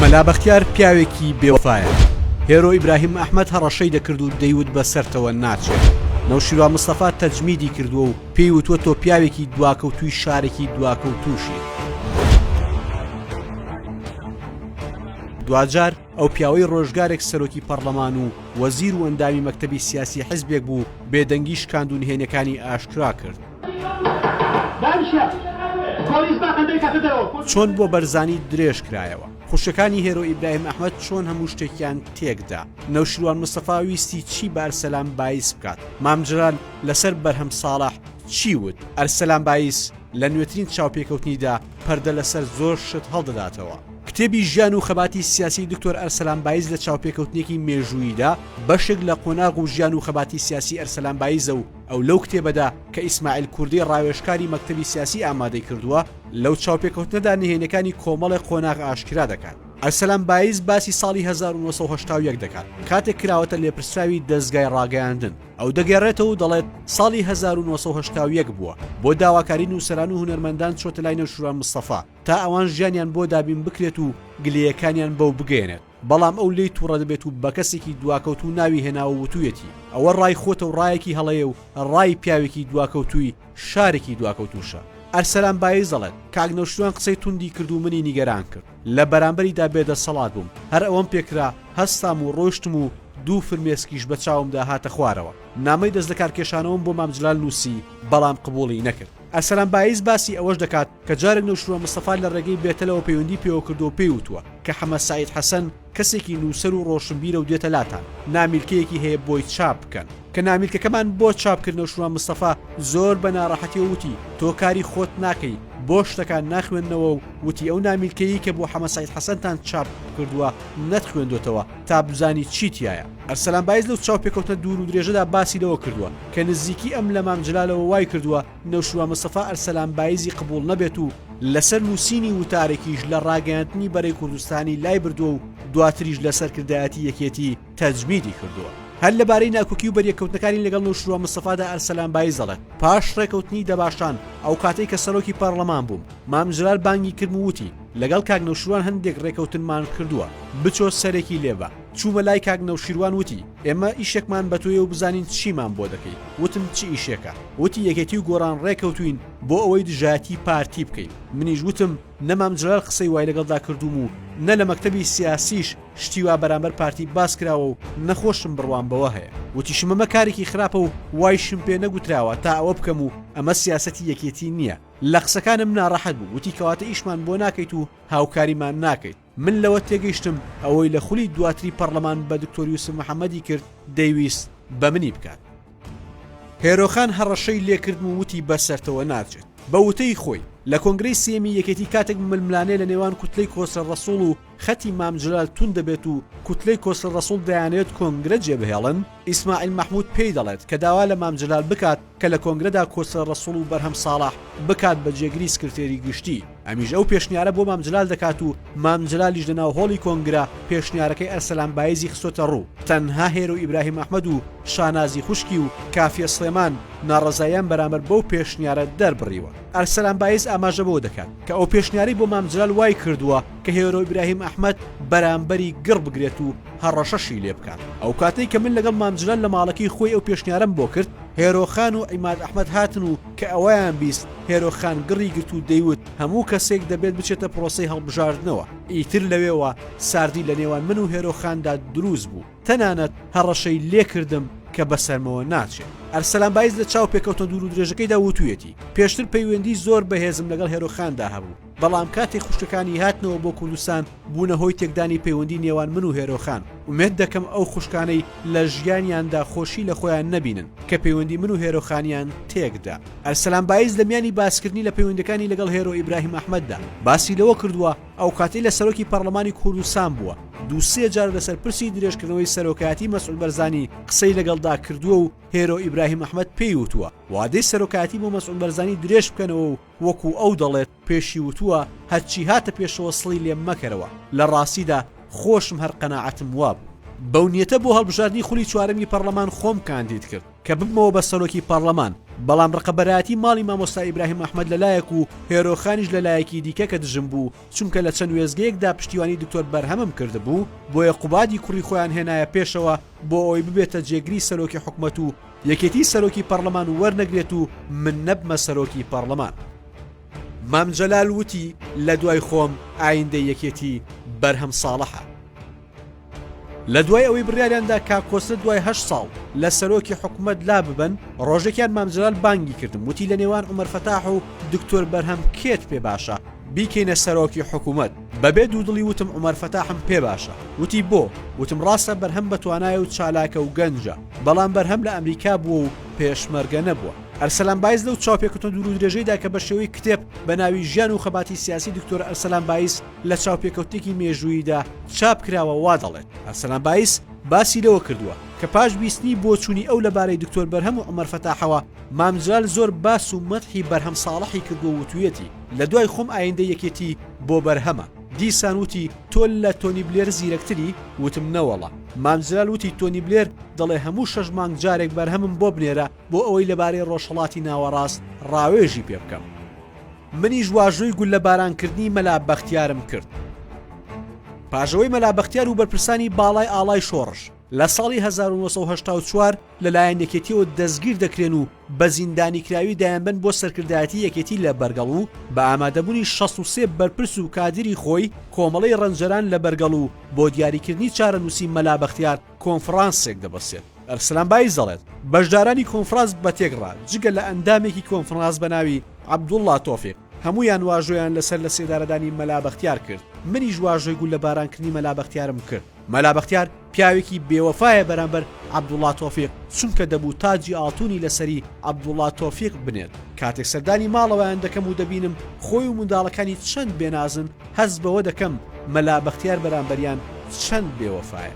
مەلا بەختیار پیاوێکی بێوەفایە. هێرۆ ئیبراهیم ئەحمەد هەڕەشەی دەکرد و دەیوت بەسەرتەوە ناچێت. نەوشیروان مستەفا تەجمیدی کردووە و پێی وتووە تۆ پیاوێکی دواکەوتووی شارێکی دواکەوتووشی. دوجار ئەو پیاوەی ڕۆژگارێک سەرۆکی پەرلەمان و وەزیر و ئەندامی مەکتەبی سیاسی حیزبێک بوو بێدەنگی شکاند و نهێنیەکانی ئاشکرا کرد. چۆن بۆ بەرزانی درێژ کرایەوە. خوشەکانی هێرۆ ئیبراهیم ئەحمەد چۆن هەموو شتێکیان تێکدا. نەوشیروان مستەفا ویستی چی بە ئەرسەلان بایس بکات. مامجلال لەسەر بەرهەم ساڵح چی وت؟ ئەرسەلان بایس لە نوێترین چاوپێکەوتنیدا پەردە لەسەر زۆر شت هەڵدەداتەوە. کتێبی ژیان و خەباتی سیاسی دکتۆر ئەرسەلان بایز لە چاوپێکەوتنێکی مێژوویدا بەشێک لە قۆناغ و ژیان و خەباتی سیاسی ئەرسەلان بایزە و ئەو لەو کتێبەدا کە ئیسماعیل کوردی ڕاوێژکاری مەکتەبی سیاسی ئامادەی کردووە لەو چاوپێکەوتنەدا نهێنەکانی کۆمەڵی قۆناغ ئاشکرا دەکات. ئەرسەلان بایز باسی ساڵی 1970 دەکات کاتێک کراوەتە لێپرسراوی دەستگای ڕاگەیاندن. ئەو دەگەڕێتەوە و دەڵێت ساڵی 1970 بووە بۆ داواکاری نووسەران و هونەرمەندان چۆتە لای نەوشیروان مستەفا تا ئەوان ژیانیان بۆ دابین بکرێت و گلەیەکانیان بەو بگەێنێت. بەڵام ئەو لی تووڕە دەبێت و بە کەسێکی دواکەوت و ناوی هێناوە وتوویەتی ئەوە ڕای خۆتە و ڕایەکی هەڵەیە و ڕای پیاوێکی دواکەوتووی شارێکی دواکەوتوشە. ئەرسەلان بایز دەڵێت کاک نەوشیروان قسەی توندی کرد و منی نیگەران کرد. لە بەرامبەریدا بێدەسەڵات بووم. هەر ئەوەم پێکرا هەستام و ڕۆیشتم و دوو فرمێسکیش بە چاومدا هاتە خوارەوە. نامەی دەست لە کارکێشانەوەم بۆ مامجلال نووسی بەڵام قبوڵی نەکرد. ئەرسەلان بایز باسی ئەوەش دەکات کە جارێک نەوشیروان مستەفا لە ڕێگەی بێتەلەوە پەیوەندی پێوە کردو و پێی وتووە کە حەمەد سەعید حەسەن کەسێکی نووسەر و ڕۆشنبیرە و دێتە لاتان نامیلکەیەکی هەیە بۆی چاپ بکەن کە نامیلکەکەمان بۆ چاپکردن نەوشیروان مستەفا زۆر بە ناڕەحەتی وتی تۆ کاری خۆت ناکەی بۆ شتەکان ناخوێندنەوە و وتی ئەو نامیلکەیی کە بۆ حەمەد سەعید حەسەنتان چاپ کردووە نەتخوێندوتەوە تا بزانی چی تایە. ئەرسەلان بایز لەو چاوپێکەوتنە دوور و درێژەدا باسی لەوە کردووە کە نزیکی ئەم لە مامجلالەوە وای کردووە نەوشیروان مستەفا ئەرسەلان بایزی قبوڵ نەبێت و لەسەر نووسینی وتارێکیش لە ڕاگەیاندنی بەرەی کوردستانی لای بردووە و دواتریش لەسەر کردایەتی یەکێتی تەجمیدی کردووە. هەر لەبارەی ناکۆکی و بەریەکەوتنەکانی لەگەڵ نەوشیروان مستەفادا ئەرسەلان بایز دەڵێت پاش ڕێکەوتنی دەباشان ئەو کاتەی کە سەرۆکی پەرلەمان بووم مامجلال بانگی کرد و وتی لەگەڵ کاک نەوشیروان هەندێک ڕێکەوتنمان کردووە بچۆ سەرێکی لێبە. چوومە لای کاک نەوشیروان وتی ئێمە ئیشێکمان بە تۆیە و بزانین چیمان بۆ دەکەی. وتم چی ئیشێکە؟ وتی یەکێتی و گۆڕان ڕێکەوتوین بۆ ئەوەی دژایەتی پارتی بکەین. منیش وتم نە مامجلال قسەی وای لەگەڵدا کردوم و نە لە مەکتەبی سیاسیش شتی وا بەرامبەر پارتی باس کراوە و نەخۆشم بڕوان بەوە هەیە. وتی شمەمە کارێکی خراپە و وایشم پێ نەگوتراوە تا ئەوە بکەم و ئەمە سیاسەتی یەکێتی نییە. لە قسەکانم ناڕەحەت بوو. وتی کەواتە ئیشمان بۆ ناکەیت و هاوکاریمان ناکەیت. من لەوە تێگەیشتم ئەوەی لە خولی دواتری پەرلەمان بە دکتۆر یوسف محەممەدی کرد دەیویست بە منی بکات. هێرۆخان هەڕەشەی لێکردم و وتی بەسەرتەوە ناچێت. بە وتەی خۆی لە کۆنگرەی سێمی یەکێتی کاتێک ململانێ لە نێوان کوتلەی کۆسەر ڕەسوڵ و خەتی مامجلال تون دەبێت و کوتلەی کۆسەر ڕەسوڵ دەیانێت کۆنگرە جێبهێڵن ئیسماعیل مەحموود پێی دەڵێت کە داوا لە مامجلال بکات کە لە کۆنگرەدا کۆسەر ڕەسوڵ و بەرهەم ساڵح بکات بە جێگری سکرتێری گشتی. ئەمیش ئەو پێشنیارە بۆ مامجلال دەکات و مامجلالیش لەناو هۆڵی کۆنگرە پێشنیارەکەی ئەرسەلان بایزی خستۆتە ڕوو. تەنها هێرۆ ئیبراهیم ئەحمەد و شانازی خوشکی و کافیە سڵێمان ناڕەزاییان بەرامبەر بەو پێشنیارە دەربڕیوە. ئەرسەلان بایز ئاماژە بۆ دەکات کە ئەو پێشنیاری بۆ مامجلال وای کردووە کە هێرۆ ئیبراهیم ئەحمەد بەرامبەری گڕ بگرێت و هەڕەشەشی لێ بکات. ئەو کاتەی کە من لەگەڵ مامجلال لە ماڵەکەی خۆی ئەو پێشنیارم بۆ کرد هێرۆخان و عیماد ئەحمەد هاتن و کە ئەوەیان بیست هێرۆخان گڕی گرت و دەیوت هەموو کەسێک دەبێت بچێتە پرۆسەی هەڵبژاردنەوە. ئیتر لەوێوە ساردی لە نێوان من و هێرۆخاندا دروست بوو. تەنانەت هەڕەشەی لێ کردم کە بەسەرمەوە ناچێت. ئەرسەلان بایز لە چاو پێکەوتن دوور و درێژەکەیدا وتوویەتی پێشتر پەیوەندی زۆر بەهێزم لەگەڵ هێرۆخاندا هەبوو بەڵام کاتێک خوشکەکانی هاتنەوە بۆ کوردستان بوونە هۆی تێکدانی پەیوەندی نێوان من و هێرۆخان. ومێد دەکەم ئەو خوشکانەی لە ژیانیاندا خۆشی لە خۆیان نەبینن کە پەیوەندی من و هێرۆخانیان تێکدا. ئەرسەلان بایز لە میانی باسکردنی لە پەیوەندەکانی لەگەڵ هێرۆ ئیبراهیم ئەحمەددا باسی لەوە کردووە ئەو کاتەی لە سەرۆکی پەرلەمانی کوردستان بووە دووسێ جار لەسەر پرسی درێژکردنەوەی سەرۆکایەتی مەسعود بەرزانی قسەی لەگەڵدا کردووە و هێرۆ ئیبراهیم ئەحمەد پێی وتووە وادەی سەرۆکایەتی بۆ مەسعود بەرزانی درێژ بکەنەوە و وەکو ئەو دەڵێت پێشی وتووە هەرچی هاتە پێشەوە سڵی لێم مەکەرەوە لە ڕاستیدا خۆشم هەر قەناعەتم وابوو. بەو نیەتە بۆ هەڵبژاردنی خولی چوارەمی پەرلەمان خۆم کاندید کرد کە ببمەوە بە سەرۆکی پەرلەمان بەڵام ڕقەبەراتی ماڵی مامۆستا ئیبراهیم ئەحمەد لەلایەک و هێرۆخانیش لەلایەکی دیکە کە دژم بوو چونکە لە چەند وێزگەیەکدا پشتیوانی دکتۆر بەرهەمم کردبوو بۆیە قوبادی کوڕی خۆیان هێنایە پێشەوە بۆ ئەوەی ببێتە جێگری سەرۆکی حکومەت و یەکێتی سەرۆکی پەرلەمان وەرنەگرێت و من نەبمە سەرۆکی پەرلەمان. مام جەلال وتی لە دوای خۆم ئایندەی یەکێتی بەرهەم ساڵحە. لە دوای ئەوەی بڕیاریاندا کاکۆسە دوای 8 ساڵ لە سەرۆکی حکومەت لا ببن ڕۆژێکیان مام جەلال بانگی کردم وتی لە نێوان عومەر فەتاح و دکتۆر بەرهەم کێت پێ باشە بیکەینە سەرۆکی حکومەت. بەبێ دوودڵی وتم عومەر فەتاحم پێ باشە. وتی بۆ؟ وتم ڕاستە بەرهەم بەتوانایە و چالاکە و گەنجە بەڵام بەرهەم لە ئەمریکا بووە و پێشمەرگە نەبووە. ئەرسەلان بایس لەو چاوپێکەوتن دوور و درێژەیدا کە بە شێوەی کتێب بە ناوی ژیان و خەباتی سیاسی دکتۆر ئەرسەلان بایس لە چاوپێکەوتێکی مێژووییدا چاپ کراوە وا دەڵێت. ئەرسەلان بایس باسی لەوە کردووە کە پاش بیستنی بۆ چوونی ئەو لەبارەی دکتۆر بەرهەم و عومەر فەتاحەوە مام جەلال زۆر باس و مەدحی بەرهەم ساڵحی کردووە وتویەتی لە دوای خۆم ئایندەی یەکێتی بۆ بەرهەمە. دیسان وتی تۆ لە تۆنی بلێر زیرەکتری؟ وتم نەوەڵە. مام جەلال وتی تۆنی بلێر دەڵێ هەموو 6 مانگ جارێک بەرهەمم بۆ بنێرە بۆ ئەوەی لەبارەی ڕۆژهەڵاتی ناوەڕاست ڕاوێژی پێ بکەم. منیش واژۆی گول لە بارانکردنی مەلا بەختیارم کرد. پاژەوەی مەلا بەختیار و بەرپرسانی باڵای ئاڵای شۆڕش لە ساڵی 1984 لەلایەن یەکێتیەوە دەستگیر دەکرێن و بە زیندانی کراوی دایانبن بۆ سەرکردایەتی یەکێتی لە بەرگەڵ و بە ئامادەبوونی 63 بەرپرس و کادری خۆی کۆمەڵەی ڕەنجەران لە بەرگەڵ و بۆ دیاریکردنی چارەنووسی مەلا بەختیار کۆنفرانسێک دەبەسێت. ئەرسەلان بایس دەڵێت بەشدارانی کۆنفرانس بەتێکڕا جگە لە ئەندامێکی کۆنفرانس بە ناوی عەبدوڵڵا تۆفیق هەمویان واژۆیان لەسەر لە سێدارەدانی مەلا بەختیار کرد. منیش واژۆی گول لە بارانکردنی مەلا بەختیارم کرد. مەلا بەختیار پیاوێکی بێوەفایە بەرامبەر عەبدوڵڵا تۆفیق چونکە دەبوو تاجی ئاڵتوونی لەسەری عەبدوڵڵا تۆفیق بنێت. کاتێک سەردانی ماڵەوەیان دەکەم و دەبینم خۆی و منداڵەکانی چەند بێنازن هەست بەوە دەکەم مەلا بەختیار بەرامبەریان چەند بێوەفایە.